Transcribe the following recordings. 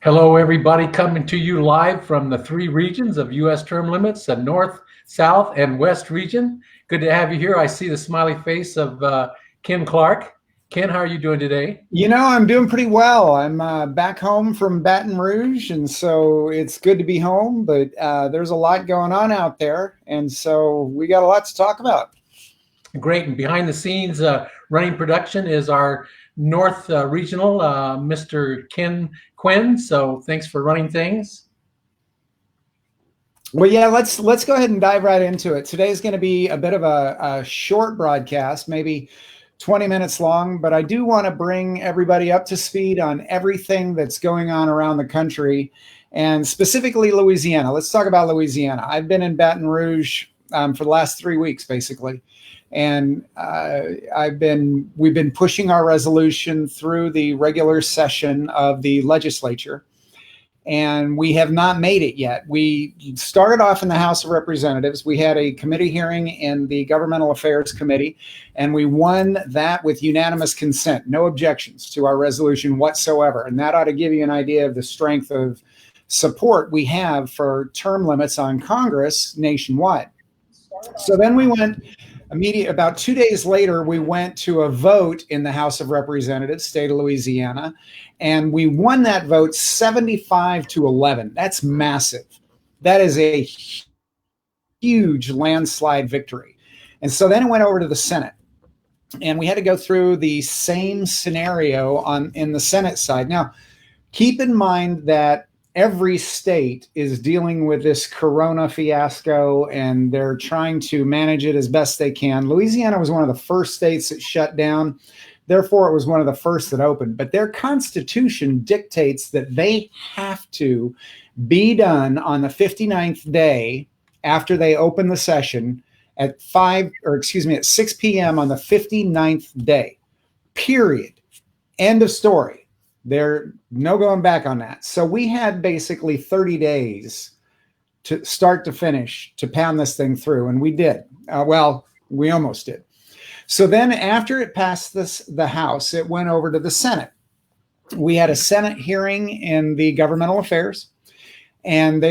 Hello, everybody, coming to you live from the three regions of U.S. term limits, the North, South, and West region. Good to have you here. I see the smiley face of Ken Clark. Ken, how are you doing today? I'm doing pretty well. I'm back home from Baton Rouge, and so it's good to be home, but there's a lot going on out there, and so we got a lot to talk about. Great. And behind the scenes, running production is our North Regional, Mr. Ken Quinn. So thanks for running things. Well, yeah, let's go ahead and dive right into it. Today's going to be a bit of a short broadcast, maybe 20 minutes long, but I do want to bring everybody up to speed on everything that's going on around the country, and specifically Louisiana. Let's talk about Louisiana. I've been in Baton Rouge for the last 3 weeks, basically. And we've been pushing our resolution through the regular session of the legislature, and we have not made it yet. We started off in the House of Representatives. We had a committee hearing in the Governmental Affairs Committee, and we won that with unanimous consent. No objections to our resolution whatsoever. And that ought to give you an idea of the strength of support we have for term limits on Congress nationwide. So then we went about 2 days later, we went to a vote in the House of Representatives, state of Louisiana, and we won that vote 75-11. That's massive. That is a huge landslide victory. And so then it went over to the Senate, and we had to go through the same scenario in the Senate side. Now, keep in mind that every state is dealing with this corona fiasco, and they're trying to manage it as best they can. Louisiana was one of the first states that shut down. Therefore, it was one of the first that opened. But their constitution dictates that they have to be done on the 59th day after they open the session at 6 p.m. on the 59th day. Period. End of story. There's no going back on that. So we had basically 30 days to start to finish to pound this thing through, and we did. We almost did. So then after it passed the House, it went over to the Senate. We had a Senate hearing in the Governmental Affairs, and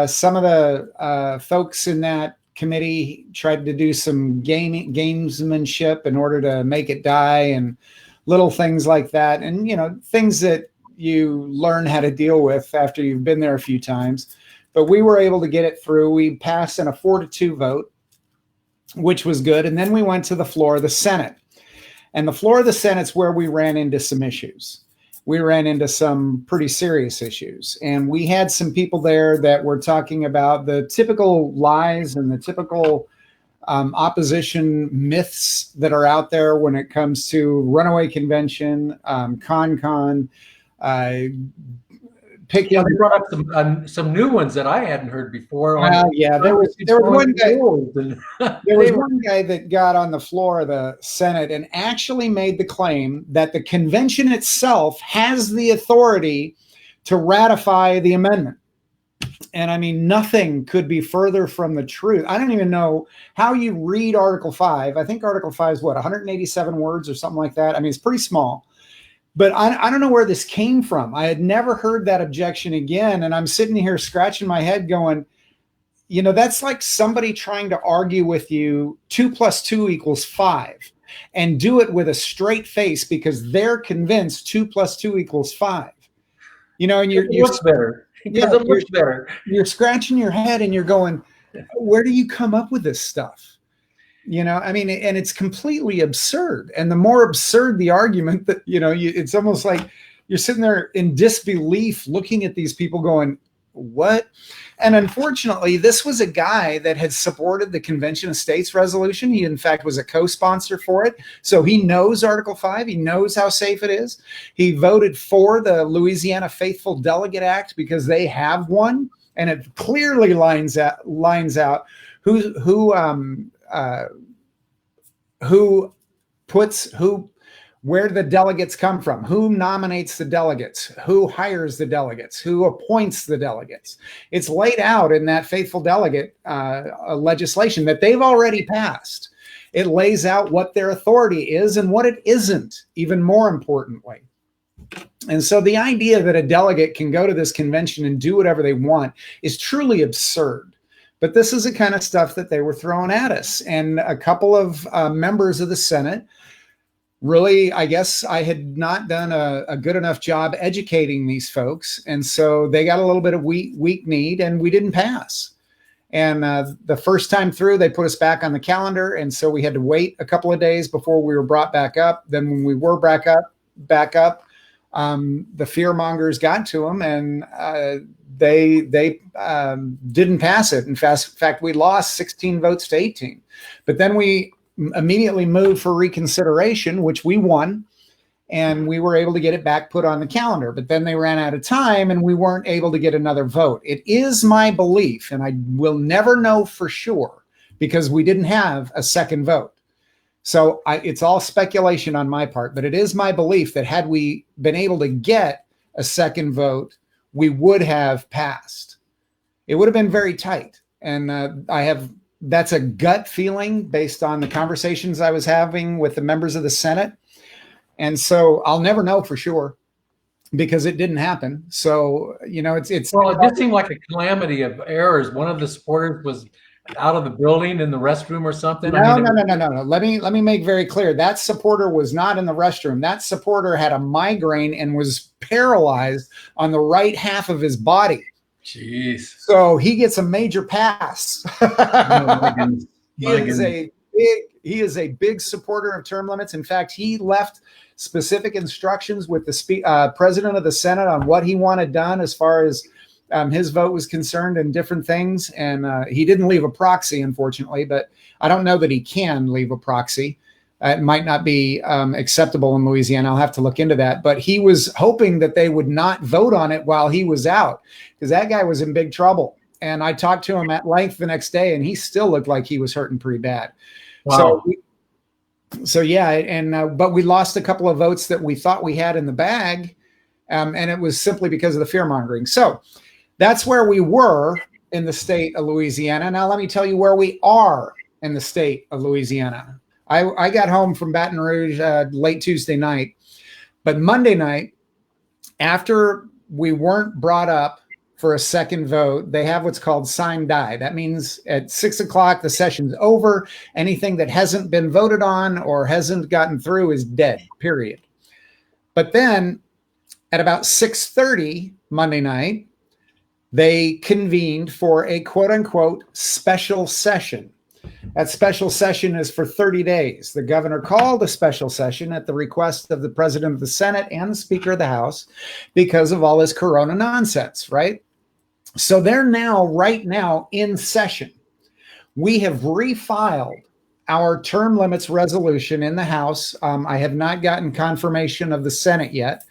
some of the folks in that committee tried to do some gamesmanship in order to make it die, and little things like that, and things that you learn how to deal with after you've been there a few times. But we were able to get it through. We passed in a 4-2 vote, which was good. And then we went to the floor of the Senate. And the floor of the Senate's where we ran into some issues. We ran into some pretty serious issues. And we had some people there that were talking about the typical lies and the typical opposition myths that are out there when it comes to runaway convention, con. They brought up some new ones that I hadn't heard before. There was one guy. There was one guy that got on the floor of the Senate and actually made the claim that the convention itself has the authority to ratify the amendment. And I mean, nothing could be further from the truth. I don't even know how you read Article 5. I think Article 5 is 187 words or something like that. I mean, it's pretty small. But I don't know where this came from. I had never heard that objection again. And I'm sitting here scratching my head going, that's like somebody trying to argue with you 2 + 2 = 5 and do it with a straight face because they're convinced 2 + 2 = 5. And you're better. Because it looks better. You're scratching your head and you're going, where do you come up with this stuff? And it's completely absurd. And the more absurd the argument that, it's almost like you're sitting there in disbelief looking at these people going, what? And unfortunately, this was a guy that had supported the Convention of States resolution. He, in fact, was a co-sponsor for it. So he knows Article 5. He knows how safe it is. He voted for the Louisiana Faithful Delegate Act because they have one. And it clearly lines out where the delegates come from, who nominates the delegates, who hires the delegates, who appoints the delegates. It's laid out in that faithful delegate legislation that they've already passed. It lays out what their authority is and what it isn't, even more importantly. And so the idea that a delegate can go to this convention and do whatever they want is truly absurd. But this is the kind of stuff that they were throwing at us. And a couple of members of the Senate really, I guess I had not done a good enough job educating these folks. And so they got a little bit of weak-kneed, and we didn't pass. And the first time through, they put us back on the calendar. And so we had to wait a couple of days before we were brought back up. Then when we were back up, the fear mongers got to them, and they didn't pass it. In fact, we lost 16 votes to 18. But then we immediately moved for reconsideration, which we won, and we were able to get it back put on the calendar. But then they ran out of time, and we weren't able to get another vote. It is my belief, and I will never know for sure because we didn't have a second vote. So it's all speculation on my part, but it is my belief that had we been able to get a second vote, we would have passed. It would have been very tight. And that's a gut feeling based on the conversations I was having with the members of the Senate. And so I'll never know for sure because it didn't happen. So, it's well, it did seem like a calamity of errors. One of the supporters was out of the building in the restroom or something. No. Let me make very clear. That supporter was not in the restroom. That supporter had a migraine and was paralyzed on the right half of his body. Jeez. So he gets a major pass. He is a big supporter of term limits. In fact, he left specific instructions with the president of the Senate on what he wanted done as far as his vote was concerned and different things. And he didn't leave a proxy, unfortunately, but I don't know that he can leave a proxy. It might not be acceptable in Louisiana. I'll have to look into that. But he was hoping that they would not vote on it while he was out because that guy was in big trouble. And I talked to him at length the next day, and he still looked like he was hurting pretty bad. Wow. So yeah, and but we lost a couple of votes that we thought we had in the bag, and it was simply because of the fear mongering. So that's where we were in the state of Louisiana. Now let me tell you where we are in the state of Louisiana. I got home from Baton Rouge late Tuesday night, but Monday night, after we weren't brought up for a second vote, they have what's called sign die. That means at 6 o'clock, the session's over. Anything that hasn't been voted on or hasn't gotten through is dead, period. But then at about 6:30 Monday night, they convened for a quote unquote special session. That special session is for 30 days. The governor called a special session at the request of the president of the Senate and the speaker of the House because of all this corona nonsense, right? So they're right now in session. We have refiled our term limits resolution in the House. I have not gotten confirmation of the Senate yet,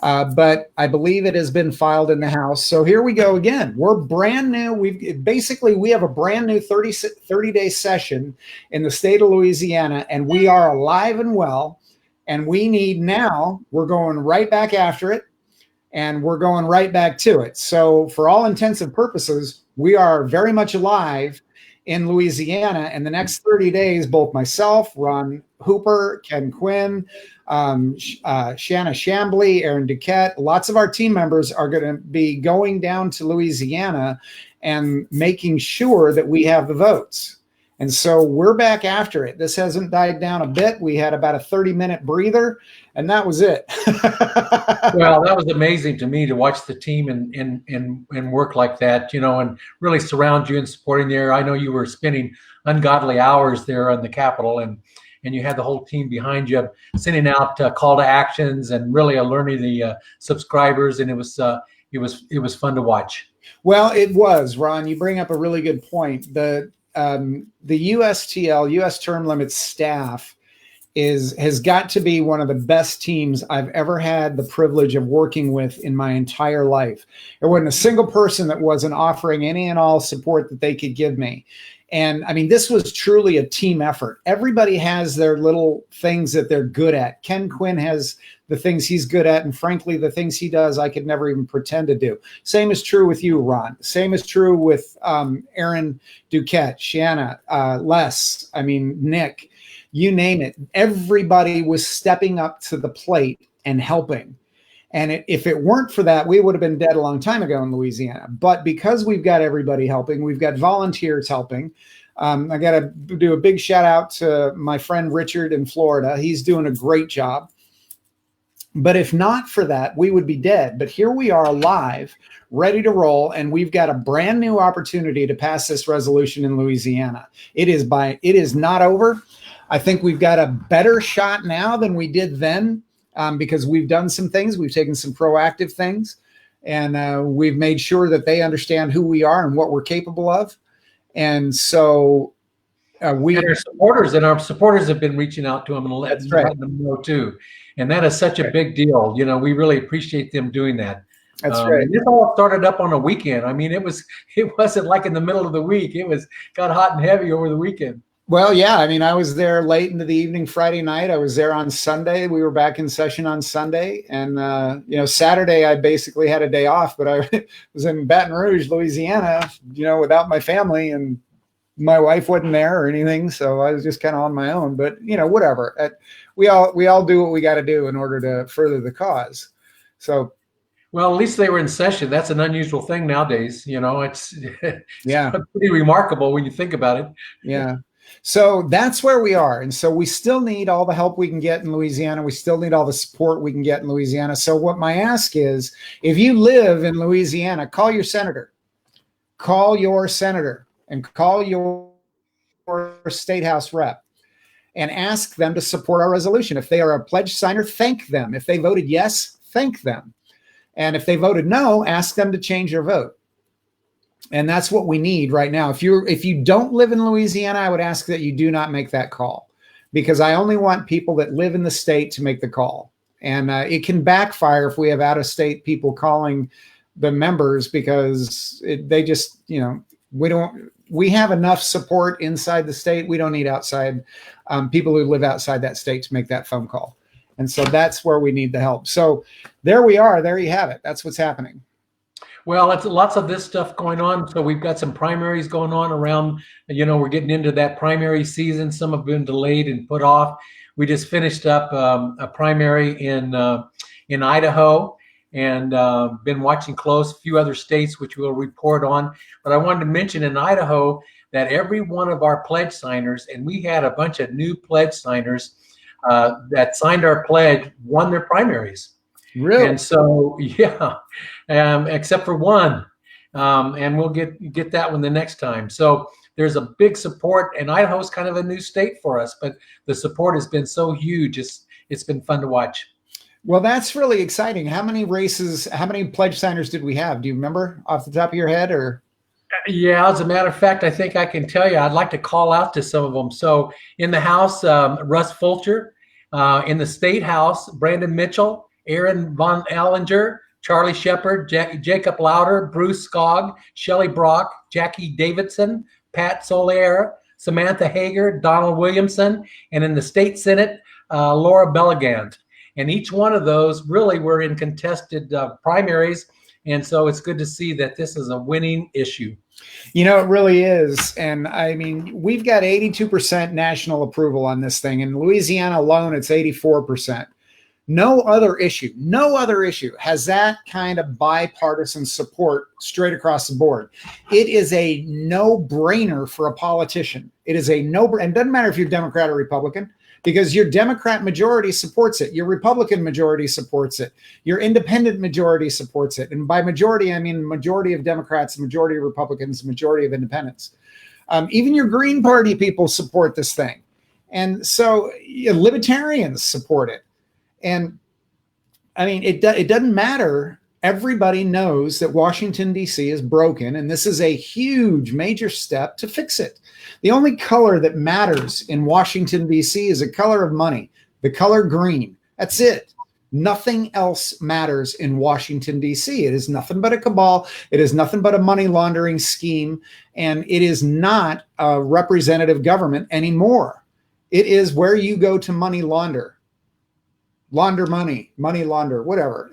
but I believe it has been filed in the House. So here we go again. We're brand new. We have a brand new 30-day session in the state of Louisiana, and we are alive and well. And we're going right back after it. And we're going right back to it. So for all intents and purposes, we are very much alive in Louisiana. And the next 30 days, both myself, Ron Hooper, Ken Quinn, Shanna Chambly, Aaron Duquette, lots of our team members are going to be going down to Louisiana and making sure that we have the votes. And so we're back after it. This hasn't died down a bit. We had about a 30-minute breather, and that was it. Well, that was amazing to me to watch the team and work like that, and really surround you and supporting there. I know you were spending ungodly hours there on the Capitol, and you had the whole team behind you, sending out call to actions and really alerting the subscribers, and it was fun to watch. Well, it was, Ron. You bring up a really good point. The USTL, U.S. Term Limits staff has got to be one of the best teams I've ever had the privilege of working with in my entire life. There wasn't a single person that wasn't offering any and all support that they could give me. And I mean, this was truly a team effort. Everybody has their little things that they're good at. Ken Quinn has the things he's good at. And frankly, the things he does, I could never even pretend to do. Same is true with you, Ron. Same is true with Aaron Duquette, Shanna, Les, Nick, you name it. Everybody was stepping up to the plate and helping. And if it weren't for that, we would have been dead a long time ago in Louisiana. But because we've got everybody helping, we've got volunteers helping. I got to do a big shout out to my friend Richard in Florida. He's doing a great job. But if not for that, we would be dead. But here we are alive, ready to roll, and we've got a brand new opportunity to pass this resolution in Louisiana. It is not over. I think we've got a better shot now than we did then, because we've done some things. We've taken some proactive things, and we've made sure that they understand who we are and what we're capable of. And so and our supporters have been reaching out to them and letting them know too. And that is such a big deal. You know, we really appreciate them doing that. That's right. This all started up on a weekend. I mean, it wasn't like in the middle of the week. Got hot and heavy over the weekend. Well, yeah. I mean, I was there late into the evening Friday night. I was there on Sunday. We were back in session on Sunday. And, Saturday, I basically had a day off, but I was in Baton Rouge, Louisiana, without my family, and my wife wasn't there or anything. So I was just kind of on my own, but whatever. We all do what we got to do in order to further the cause. So, well, at least they were in session. That's an unusual thing nowadays. It's yeah, pretty remarkable when you think about it. Yeah. So that's where we are. And so we still need all the help we can get in Louisiana. We still need all the support we can get in Louisiana. So what my ask is, if you live in Louisiana, call your senator, and call your state house rep and ask them to support our resolution. If they are a pledge signer, thank them. If they voted yes, thank them. And if they voted no, ask them to change their vote. And that's what we need right now. If you don't live in Louisiana, I would ask that you do not make that call, because I only want people that live in the state to make the call. And it can backfire if we have out-of-state people calling the members, because we have enough support inside the state. We don't need outside people who live outside that state to make that phone call. And so that's where we need the help. So there we are. There you have it. That's what's happening. Well, it's lots of this stuff going on. So we've got some primaries going on around, we're getting into that primary season. Some have been delayed and put off. We just finished up a primary in Idaho, and been watching close a few other states, which we'll report on. But I wanted to mention in Idaho that every one of our pledge signers, and we had a bunch of new pledge signers that signed our pledge, won their primaries. Really? And so, yeah, except for one, and we'll get that one the next time. So there's a big support, and Idaho's kind of a new state for us, but the support has been so huge. It's been fun to watch. Well, that's really exciting. How many pledge signers did we have? Do you remember off the top of your head, or? Yeah, as a matter of fact, I think I can tell you. I'd like to call out to some of them. So in the House, Russ Fulcher. In the State House, Brandon Mitchell, Aaron Von Allinger, Charlie Shepard, Jacob Lauder, Bruce Skog, Shelley Brock, Jackie Davidson, Pat Solier, Samantha Hager, Donald Williamson, and in the State Senate, Laura Belligand. And each one of those really were in contested primaries. And so it's good to see that this is a winning issue. It really is. And I mean, we've got 82% national approval on this thing. In Louisiana alone, it's 84%. No other issue has that kind of bipartisan support straight across the board. It is a no-brainer for a politician. It is a no-brainer. And it doesn't matter if you're Democrat or Republican, because your Democrat majority supports it. Your Republican majority supports it. Your independent majority supports it. And by majority, I mean majority of Democrats, majority of Republicans, majority of independents. Even your Green Party people support this thing. And so libertarians support it. And I mean, it doesn't matter. Everybody knows that Washington, D.C. is broken, and this is a huge, major step to fix it. The only color that matters in Washington, D.C. is a color of money, the color green. That's it. Nothing else matters in Washington, D.C. It is nothing but a cabal. It is nothing but a money laundering scheme, and it is not a representative government anymore. It is where you go to money launder. Launder money launder, whatever.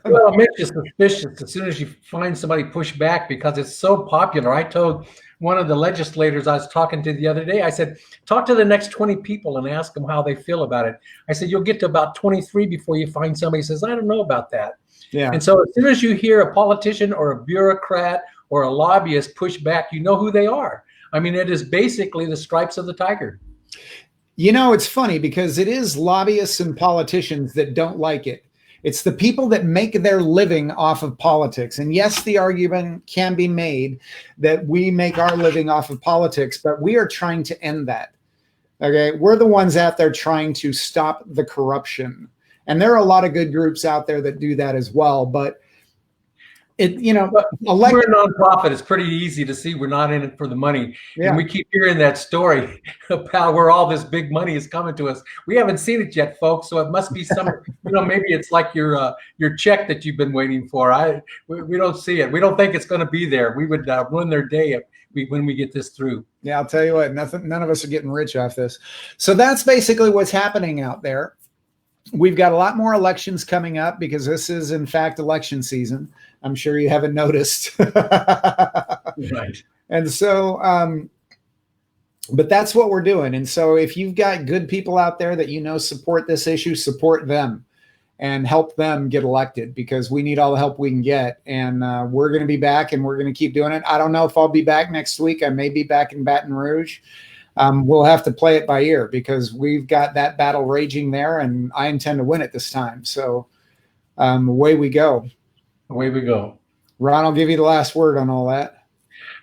Well, it makes you suspicious as soon as you find somebody push back, because it's so popular. I told one of the legislators I was talking to the other day. I said, talk to the next 20 people and ask them how they feel about it. I said, you'll get to about 23 before you find somebody who says, I don't know about that. Yeah. And so as soon as you hear a politician or a bureaucrat or a lobbyist push back, you know who they are. I mean, it is basically the stripes of the tiger. You know, it's funny because it is lobbyists and politicians that don't like it. It's the people that make their living off of politics. And yes, the argument can be made that we make our living off of politics, but we are trying to end that. Okay. We're the ones out there trying to stop the corruption. And there are a lot of good groups out there that do that as well. But we're a nonprofit. It's pretty easy to see we're not in it for the money. Yeah. And we keep hearing that story about where all this big money is coming to us. We haven't seen it yet, folks. So it must be some, maybe it's like your check that you've been waiting for. We don't see it. We don't think it's going to be there. We would ruin their day when we get this through. Yeah, I'll tell you what, none of us are getting rich off this. So that's basically what's happening out there. We've got a lot more elections coming up because this is, in fact, election season. I'm sure you haven't noticed. Right. And so, but that's what we're doing. And so if you've got good people out there that support this issue, support them and help them get elected because we need all the help we can get. And we're going to be back and we're going to keep doing it. I don't know if I'll be back next week. I may be back in Baton Rouge. We'll have to play it by ear because we've got that battle raging there and I intend to win it this time. So away we go. Away we go. Ron, I'll give you the last word on all that.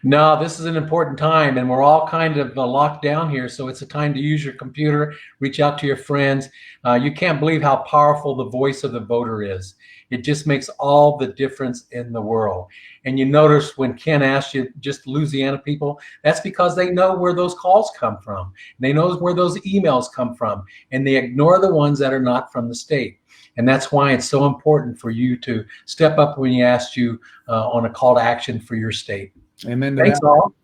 No, this is an important time and we're all kind of locked down here. So it's a time to use your computer, reach out to your friends. You can't believe how powerful the voice of the voter is. It just makes all the difference in the world. And you notice when Ken asked you, just Louisiana people, that's because they know where those calls come from. They know where those emails come from. And they ignore the ones that are not from the state. And that's why it's so important for you to step up when he asked you on a call to action for your state. Amen to Thanks that. all.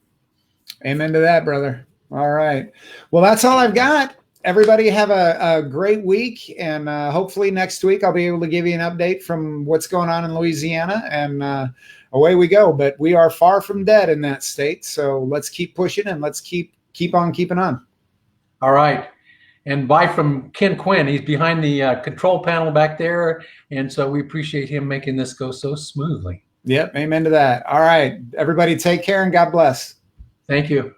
Amen to that, brother. All right. Well, that's all I've got. Everybody have a great week. And hopefully next week I'll be able to give you an update from what's going on in Louisiana. And away we go. But we are far from dead in that state. So let's keep pushing and let's keep on keeping on. All right. And bye from Ken Quinn. He's behind the control panel back there. And so we appreciate him making this go so smoothly. Yep. Amen to that. All right. Everybody take care and God bless. Thank you.